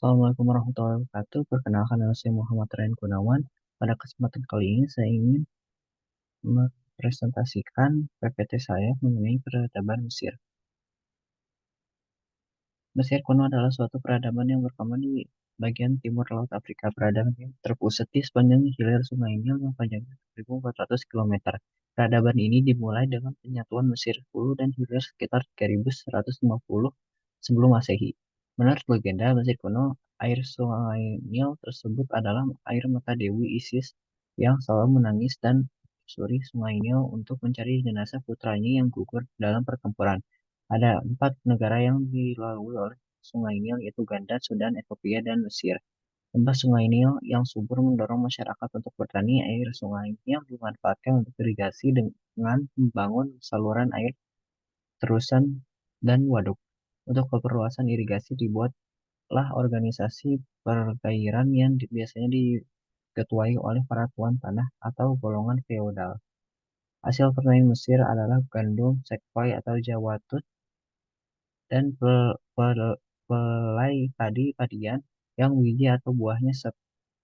Assalamualaikum warahmatullahi wabarakatuh. Perkenalkan nama saya Muhammad Ryan Gunawan. Pada kesempatan kali ini saya ingin mempresentasikan PPT saya mengenai peradaban Mesir. Mesir kuno adalah suatu peradaban yang berkembang di bagian timur Laut Afrika. Peradaban yang terpusat di sepanjang hilir Sungai Nil yang panjangnya 1.400 km. Peradaban ini dimulai dengan penyatuan Mesir Hulu dan Hilir sekitar 3.150 sebelum Masehi. Menurut legenda Mesir kuno, air Sungai Nil tersebut adalah air mata Dewi Isis yang selalu menangis dan menyusuri Sungai Nil untuk mencari jenazah putranya yang gugur dalam pertempuran. Ada 4 negara yang dilalui oleh Sungai Nil, yaitu Uganda, Sudan, Ethiopia, dan Mesir. Lembah Sungai Nil yang subur mendorong masyarakat untuk bertani. Air Sungai Nil dimanfaatkan untuk irigasi dengan membangun saluran air terusan dan waduk. Untuk keperluasan irigasi dibuatlah organisasi perairan yang biasanya diketuai oleh para tuan tanah atau golongan feodal. Hasil pertanian Mesir adalah gandum, sekpai atau jawatut, dan pelai padi-padian yang biji atau buahnya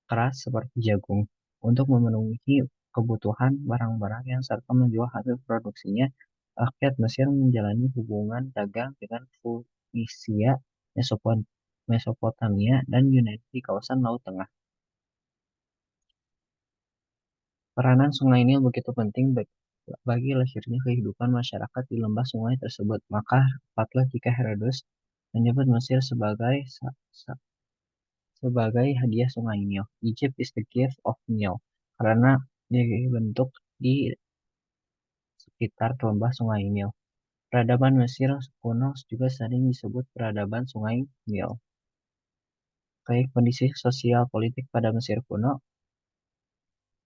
keras seperti jagung. Untuk memenuhi kebutuhan barang-barang yang serta menjual hasil produksinya, rakyat Mesir menjalani hubungan dagang dengan Fenisia, Mesopotamia, dan Yunani di kawasan Laut Tengah. Peranan sungai Nil begitu penting bagi lahirnya kehidupan masyarakat di lembah sungai tersebut. Maka tepatlah jika Herodotus menyebut Mesir sebagai hadiah Sungai Nil. Egypt is the gift of Nile karena dibentuk di sekitar lembah Sungai Nil. Peradaban Mesir kuno juga sering disebut peradaban Sungai Nil. Baik, kondisi sosial politik pada Mesir kuno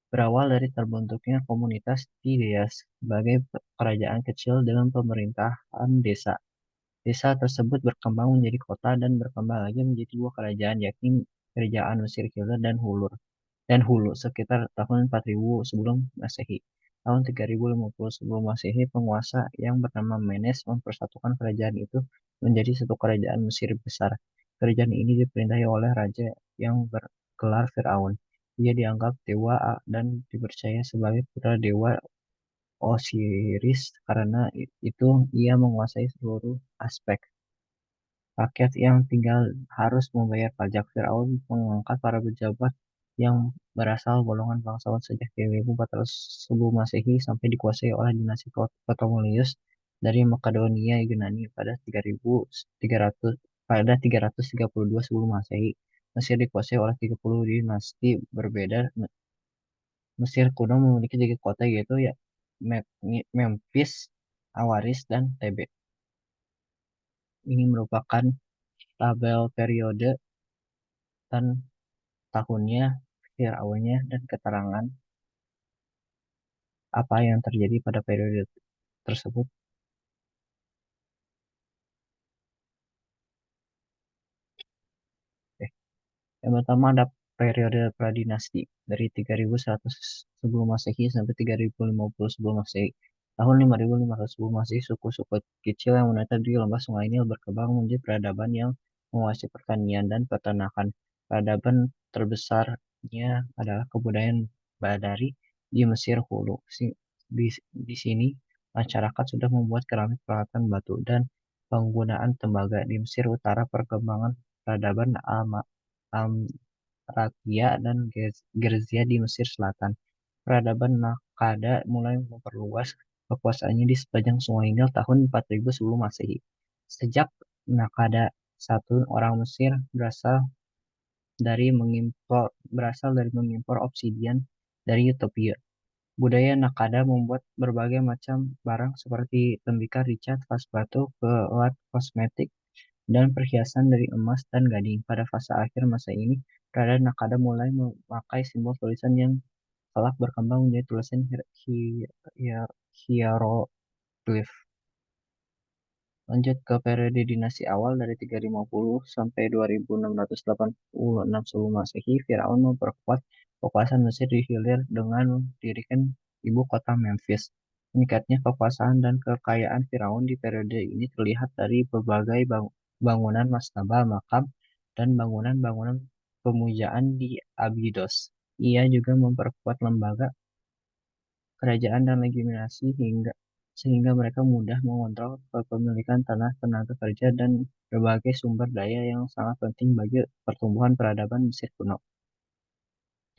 berawal dari terbentuknya komunitas Tideas sebagai kerajaan kecil dengan pemerintahan desa. Desa tersebut berkembang menjadi kota dan berkembang lagi menjadi dua kerajaan, yakni Kerajaan Mesir Hilir dan Hulu sekitar tahun 4000 sebelum Masehi. Tahun 3050 sebelum Masehi, penguasa yang bernama Menes mempersatukan kerajaan itu menjadi satu kerajaan Mesir besar. Kerajaan ini diperintahi oleh raja yang bergelar Firaun. Dia dianggap dewa dan dipercaya sebagai putra dewa Osiris karena itu ia menguasai seluruh aspek. Rakyat yang tinggal harus membayar pajak. Firaun mengangkat para pejabat yang berasal golongan bangsawan sejak 1400 sebelum Masehi sampai dikuasai oleh dinasti Ptolemaios dari Makedonia Yunani pada 332 sebelum Masehi. Mesir dikuasai oleh 30 dinasti berbeda. Mesir kuno memiliki 3 kota, yaitu ya Memphis, Awaris, dan Tebe. Ini merupakan tabel periode dan tahunnya, Firaunnya, dan keterangan apa yang terjadi pada periode tersebut. Oke. Yang pertama ada periode pradinasti dari 3100 sebelum Masehi sampai 3050 sebelum Masehi. Tahun 5500 sebelum Masehi, suku-suku kecil yang menetap di lembah Sungai Nil berkembang menjadi peradaban yang menguasai pertanian dan peternakan. Peradaban terbesarnya adalah kebudayaan Badari di Mesir Hulu. Di sini masyarakat sudah membuat keramik, peralatan batu, dan penggunaan tembaga. Di Mesir Utara, perkembangan peradaban Amratia dan Gerzia di Mesir Selatan. Peradaban Nakkada mulai memperluas kekuasaannya di sepanjang Sungai Nil tahun 4000 sebelum Masehi. Sejak Nakkada satu, orang Mesir berasal dari mengimpor obsidian dari Ethiopia. Budaya Nakkada membuat berbagai macam barang seperti tembikar, ricat, vas batu, alat kosmetik, dan perhiasan dari emas dan gading. Pada fase akhir masa ini, peradaban Nakkada mulai memakai simbol tulisan yang kelak berkembang menjadi tulisan hieroglif. Lanjut ke periode dinasti awal dari 350 sampai 2686 sebelum Masehi. Firaun memperkuat kekuasaan Mesir di hilir dengan mendirikan ibu kota Memphis. Meningkatnya kekuasaan dan kekayaan Firaun di periode ini terlihat dari berbagai bangunan mastaba, makam, dan bangunan-bangunan pemujaan di Abydos. Ia juga memperkuat lembaga kerajaan dan legitimasi sehingga mereka mudah mengontrol kepemilikan tanah, tenaga kerja, dan berbagai sumber daya yang sangat penting bagi pertumbuhan peradaban Mesir kuno.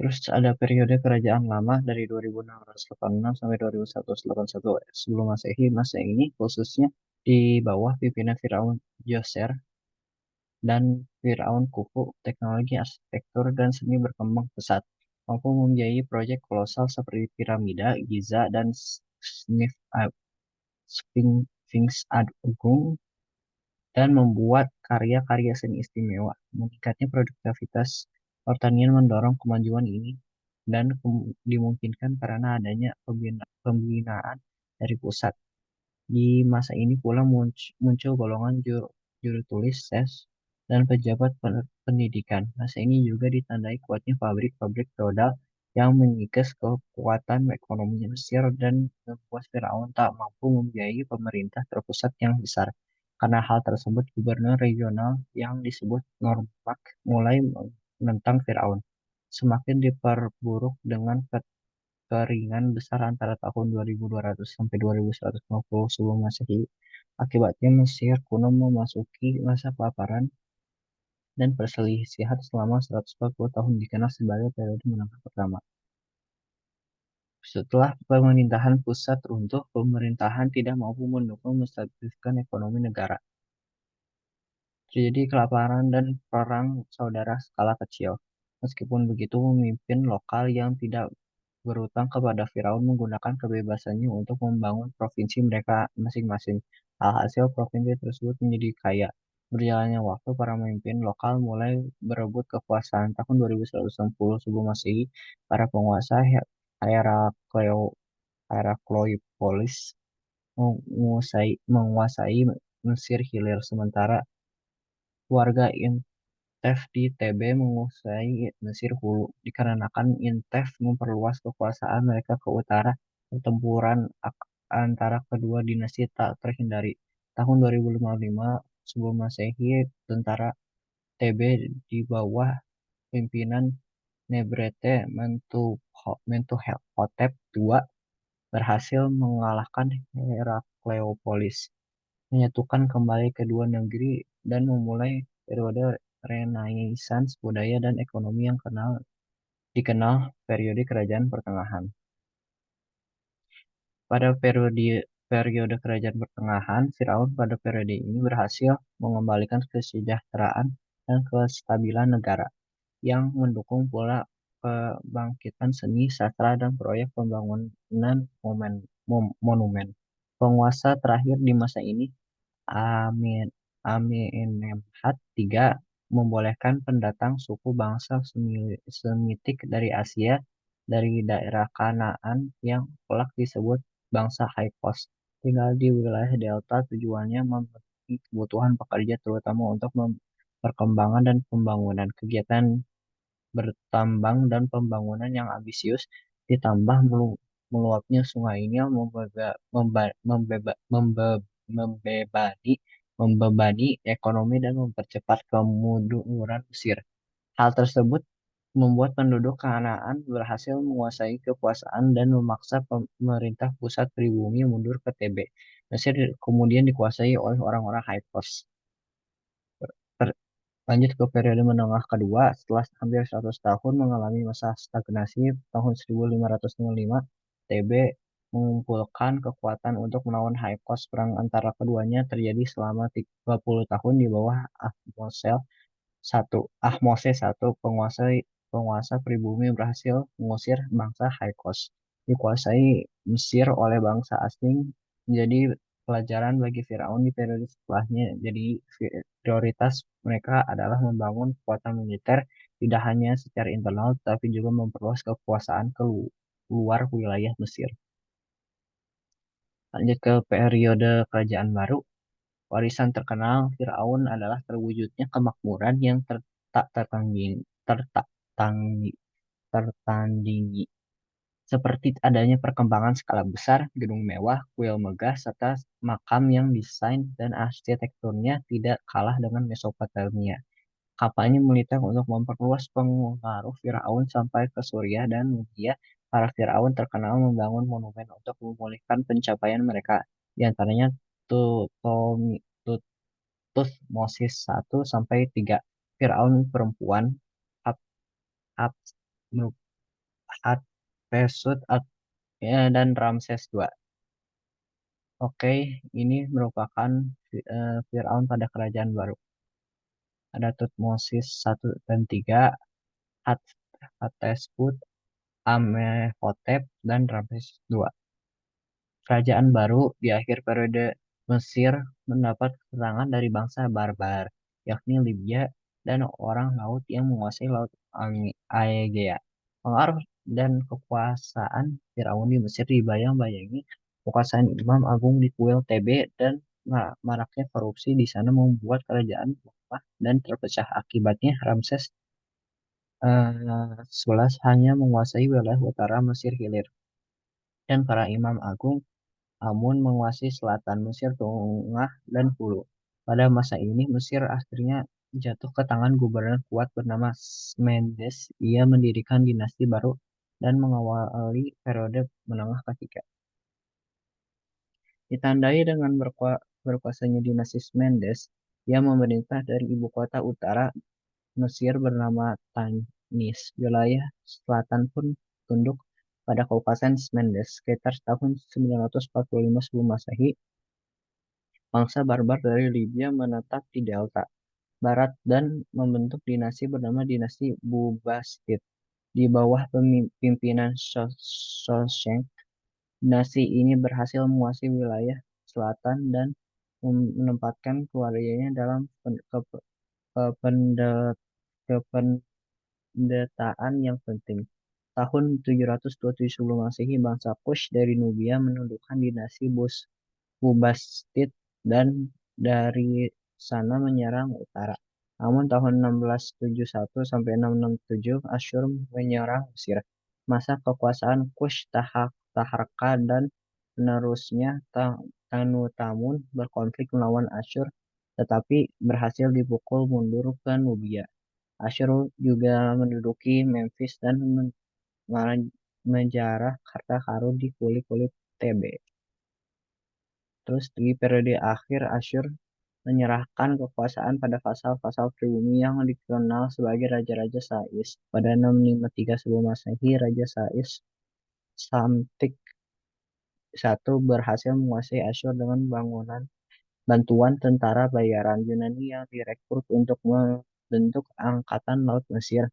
Terus ada periode kerajaan lama dari 2686 sampai 2181 sebelum Masehi. Masa ini khususnya di bawah pimpinan Firaun Djoser dan Firaun Khufu, teknologi arsitektur dan seni berkembang pesat, mampu membiayai proyek kolosal seperti piramida, Giza, dan Sphinx Agung dan membuat karya-karya seni istimewa. Meningkatnya produktivitas pertanian mendorong kemajuan ini dan dimungkinkan karena adanya pembinaan dari pusat. Di masa ini pula muncul golongan juru tulis, ses, dan pejabat pendidikan. Masa ini juga ditandai kuatnya pabrik-pabrik feodal yang mengikis kekuatan ekonomi Mesir dan membuat Firaun tak mampu membiayai pemerintah terpusat yang besar. Karena hal tersebut, gubernur regional yang disebut Normak mulai menentang Firaun. Semakin diperburuk dengan keringan besar antara tahun 2200 sampai 2150 sebelum Masehi. Akibatnya Mesir kuno memasuki masa kelaparan dan perselisihan selama 140 tahun dikenal sebagai periode menengah pertama. Setelah pemerintahan pusat runtuh, pemerintahan tidak mampu mendukung menstabilkan ekonomi negara. Terjadi kelaparan dan perang saudara skala kecil. Meskipun begitu, pemimpin lokal yang tidak berutang kepada Firaun menggunakan kebebasannya untuk membangun provinsi mereka masing-masing. Alhasil provinsi tersebut menjadi kaya. Berjalannya waktu, para pemimpin lokal mulai berebut kekuasaan. Tahun 2160 sebelum Masehi, para penguasa Herakleo- Herakleopolis menguasai Mesir Hilir, sementara warga Intef di TB menguasai Mesir Hulu. Dikarenakan Intef memperluas kekuasaan mereka ke utara, pertempuran antara kedua dinasti tak terhindari. Tahun 2055 sebelum Masehi, tentara TB di bawah pimpinan Nebrete Mentuhotep II berhasil mengalahkan Herakleopolis, menyatukan kembali kedua negeri, dan memulai periode Renaissance budaya dan ekonomi yang dikenal periode kerajaan pertengahan. Pada periode kerajaan pertengahan, Firaun pada periode ini berhasil mengembalikan kesejahteraan dan kestabilan negara, yang mendukung pula kebangkitan seni, sastra, dan proyek pembangunan monumen. Penguasa terakhir di masa ini, Amin Amenemhat III, membolehkan pendatang suku bangsa Semitik dari Asia dari daerah Kanaan yang kelak disebut bangsa Hyksos tinggal di wilayah delta. Tujuannya memenuhi kebutuhan pekerja terutama untuk perkembangan dan pembangunan. Kegiatan bertambang dan pembangunan yang ambisius ditambah meluapnya Sungai Nil membebani membebani ekonomi dan mempercepat kemunduran Mesir. Hal tersebut membuat penduduk Kanaan berhasil menguasai kekuasaan dan memaksa pemerintah pusat pribumi mundur ke TB. Mesir kemudian dikuasai oleh orang-orang Hyksos. Lanjut ke periode menengah kedua, setelah hampir 100 tahun mengalami masa stagnasi, tahun 1555, TB mengumpulkan kekuatan untuk melawan Hyksos. Perang antara keduanya terjadi selama 30 tahun di bawah Ahmose I, penguasa pribumi berhasil mengusir bangsa Hyksos. Dikuasai Mesir oleh bangsa asing menjadi pelajaran bagi Firaun di periode setelahnya. Jadi prioritas mereka adalah membangun kekuatan militer tidak hanya secara internal tapi juga memperluas kekuasaan keluar wilayah Mesir. Lanjut ke periode kerajaan baru. Warisan terkenal Firaun adalah terwujudnya kemakmuran yang tak tertandingi, seperti adanya perkembangan skala besar, gedung mewah, kuil megah, serta makam yang desain dan arsitekturnya tidak kalah dengan Mesopotamia. kampanye militer untuk memperluas pengaruh Firaun sampai ke Suriah dan Nubia. Para Firaun terkenal membangun monumen untuk memulihkan pencapaian mereka, di antaranya Tutmosis 1 sampai 3, Firaun perempuan, Hat- Hat- Hatshepsut, dan Ramses II. Oke, ini merupakan Firaun pada kerajaan baru. Ada Tutmosis 1 dan 3, Hat- Hatshepsut, Amenhotep, dan Ramses II. Kerajaan baru di akhir periode Mesir mendapat serangan dari bangsa barbar, yakni Libya dan orang laut yang menguasai Laut Aegea. Pengaruh dan kekuasaan Firaun di Mesir dibayang-bayangi kekuasaan Imam Agung di Kuil TB, dan maraknya korupsi di sana membuat kerajaan lemah dan terpecah. Akibatnya Ramses 11 hanya menguasai wilayah utara Mesir Hilir, dan para Imam Agung Amun menguasai selatan Mesir, Tengah, dan Hulu. Pada masa ini, Mesir akhirnya jatuh ke tangan gubernur kuat bernama Mendes. Ia mendirikan dinasti baru dan mengawali periode menengah ketiga. Ditandai dengan berkuasanya dinasti Mendes, ia memerintah dari ibu kota utara Mesir bernama Tanis. Wilayah selatan pun tunduk pada kekuasaan Mendes. Sekitar tahun 945 sebelum Masehi, bangsa barbar dari Libya menetap di delta barat dan membentuk dinasti bernama dinasti Bubastid. Di bawah pimpinan Shoshenq, dinasti ini berhasil menguasai wilayah selatan dan menempatkan keluarganya dalam kependetaan yang penting. Tahun 727 sebelum Masehi, bangsa Kush dari Nubia menundukkan dinasti Bubastid dan dari sana menyerang utara. Namun tahun 1671 sampai 667 Asyur menyerang Mesir. Masa kekuasaan Kush Taharqa dan penerusnya Tanutamun berkonflik melawan Asyur, tetapi berhasil dipukul mundur ke Nubia. Asyur juga menduduki Memphis dan menjarah harta karun di kulit-kulit TB. Terus di periode akhir Asyur menyerahkan kekuasaan pada vassal-vassal pribumi yang dikenal sebagai Raja-Raja Sais. Pada 653 sebelum Masehi, Raja Sais Samtik I berhasil menguasai Asyur dengan bantuan tentara bayaran Yunani yang direkrut untuk membentuk Angkatan Laut Mesir.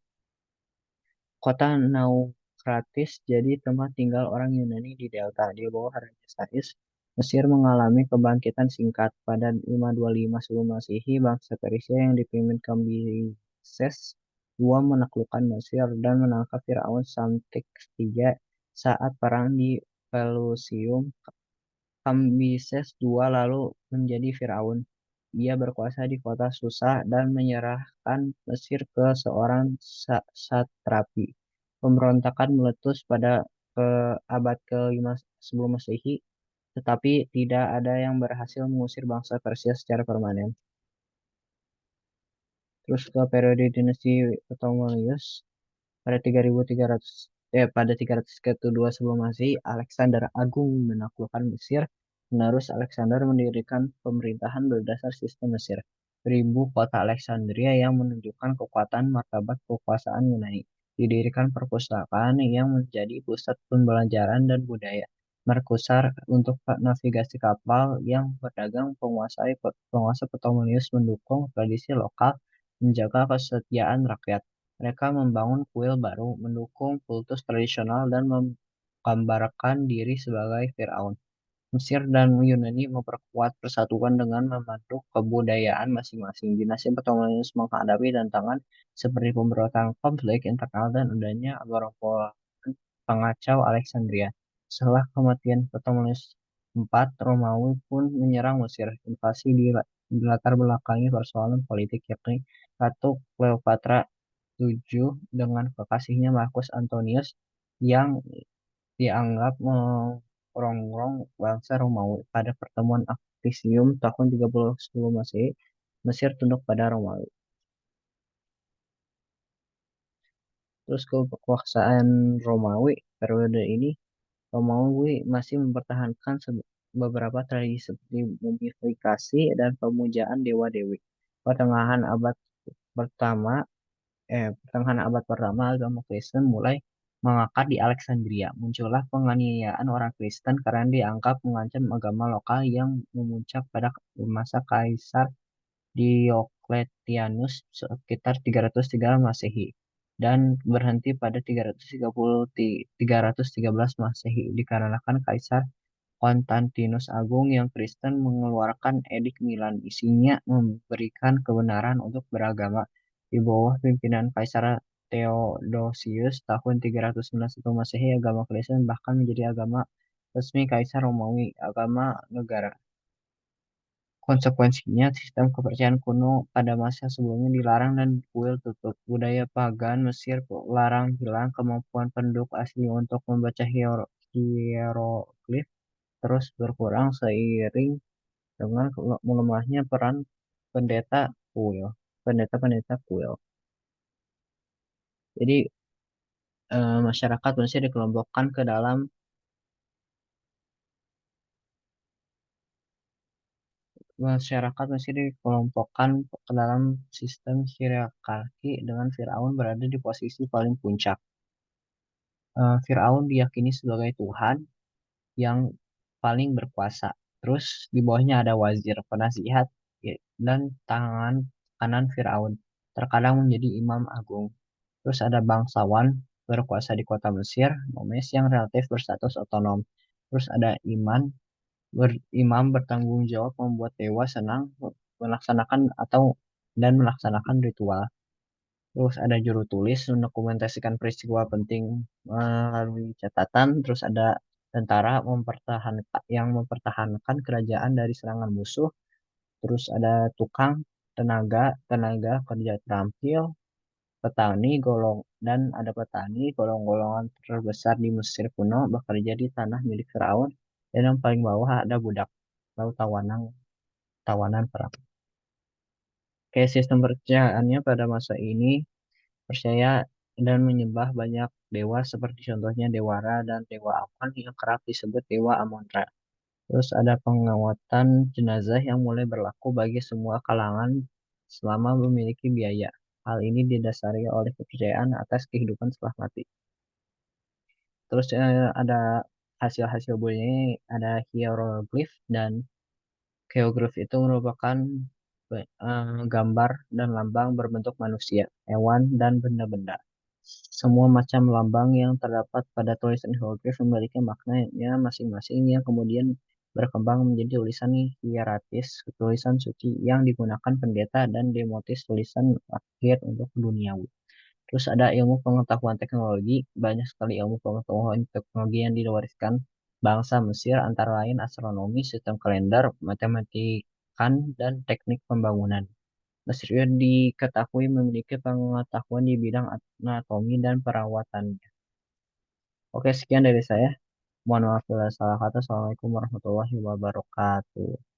Kota Naukratis jadi tempat tinggal orang Yunani di delta. Di bawah Raja Sais, Mesir mengalami kebangkitan singkat. Pada 525 sebelum Masehi, bangsa Persia yang dipimpin Kambises II menaklukkan Mesir dan menangkap Firaun Samtik III saat perang di Pelusium. Kambises II lalu menjadi Firaun. Ia berkuasa di kota Susa dan menyerahkan Mesir ke seorang satrapi. Pemberontakan meletus pada abad ke-5 sebelum Masehi, tetapi tidak ada yang berhasil mengusir bangsa Persia secara permanen. Terus ke periode dinasti Ptolemaios, pada 3300 pada 300 kedua sebelum Masehi, Alexander Agung menaklukkan Mesir. Penerus Alexander mendirikan pemerintahan berdasar sistem Mesir, beribu kota Alexandria yang menunjukkan kekuatan martabat kekuasaan Yunani. Didirikan perpustakaan yang menjadi pusat pembelajaran dan budaya. Merkusar untuk navigasi kapal yang berdagang. Penguasa Ptolemaios mendukung tradisi lokal, menjaga kesetiaan rakyat. Mereka membangun kuil baru, mendukung kultus tradisional, dan menggambarkan diri sebagai Firaun. Mesir dan Yunani memperkuat persatuan dengan memandu kebudayaan masing-masing. Dinasti Ptolemaios menghadapi tantangan seperti pemberontakan, konflik internal, dan adanya gerombolan pengacau Alexandria. Setelah kematian Ptolemaios IV, Romawi pun menyerang Mesir. Invasi di latar belakangi persoalan politik, yakni Ratu Cleopatra VII dengan kekasihnya Marcus Antonius yang dianggap merongrong bangsa Romawi. Pada pertemuan Actisium tahun 30 sebelum Masehi, Mesir tunduk pada Romawi. Terus kekuasaan Romawi periode ini Romawi masih mempertahankan beberapa tradisi seperti mumifikasi dan pemujaan dewa-dewi. Pertengahan abad pertama, pertengahan abad pertama agama Kristen mulai mengakar di Alexandria. Muncullah penganiayaan orang Kristen karena dianggap mengancam agama lokal yang memuncak pada masa Kaisar Diocletianus sekitar 303 Masehi dan berhenti pada 313 Masehi dikarenakan Kaisar Konstantinus Agung yang Kristen mengeluarkan Edik Milan. Isinya memberikan kebenaran untuk beragama. Di bawah pimpinan Kaisar Theodosius tahun 391 Masehi, agama Kristen bahkan menjadi agama resmi Kaisar Romawi, agama negara. Konsekuensinya, sistem kepercayaan kuno pada masa sebelumnya dilarang dan kuil tutup. Budaya pagan Mesir larang hilang, kemampuan penduduk asli untuk membaca hieroglif terus berkurang seiring dengan melemahnya peran pendeta kuil. Pendeta-pendeta kuil. Jadi, masyarakat Mesir dikelompokkan ke dalam masyarakat Mesir dikelompokkan ke dalam sistem hierarki dengan Firaun berada di posisi paling puncak. Firaun diyakini sebagai Tuhan yang paling berkuasa. Terus di bawahnya ada wazir, penasihat, dan tangan kanan Firaun. Terkadang menjadi imam agung. Terus ada bangsawan berkuasa di kota Mesir, Nomes yang relatif berstatus otonom. Terus ada imam bertanggung jawab membuat dewa senang melaksanakan dan melaksanakan ritual. Terus ada juru tulis mendokumentasikan peristiwa penting melalui catatan. Terus ada tentara yang mempertahankan kerajaan dari serangan musuh. Terus ada tukang tenaga kerja terampil, petani golongan terbesar di Mesir kuno bekerja di tanah milik Firaun, dan yang paling bawah ada budak atau tawanan perang. Kayak sistem percayaannya pada masa ini percaya dan menyembah banyak dewa seperti contohnya Dewa Ra dan Dewa Aman yang kerap disebut Dewa Amon-Ra. Terus ada pengawatan jenazah yang mulai berlaku bagi semua kalangan selama memiliki biaya. Hal ini didasari oleh kepercayaan atas kehidupan setelah mati. Terus ada hasil-hasil bunyi, ada hieroglif dan geograf itu merupakan gambar dan lambang berbentuk manusia, hewan, dan benda-benda. Semua macam lambang yang terdapat pada tulisan hieroglif memiliki maknanya masing-masing yang kemudian berkembang menjadi tulisan hieratis, tulisan suci yang digunakan pendeta dan demotis tulisan akhir untuk duniawi. Terus ada ilmu pengetahuan teknologi, banyak sekali ilmu pengetahuan teknologi yang diwariskan bangsa Mesir antara lain astronomi, sistem kalender, matematikan, dan teknik pembangunan. Mesir diketahui memiliki pengetahuan di bidang anatomi dan perawatannya. Oke, sekian dari saya. Mohon maaf bila salah kata. Assalamualaikum warahmatullahi wabarakatuh.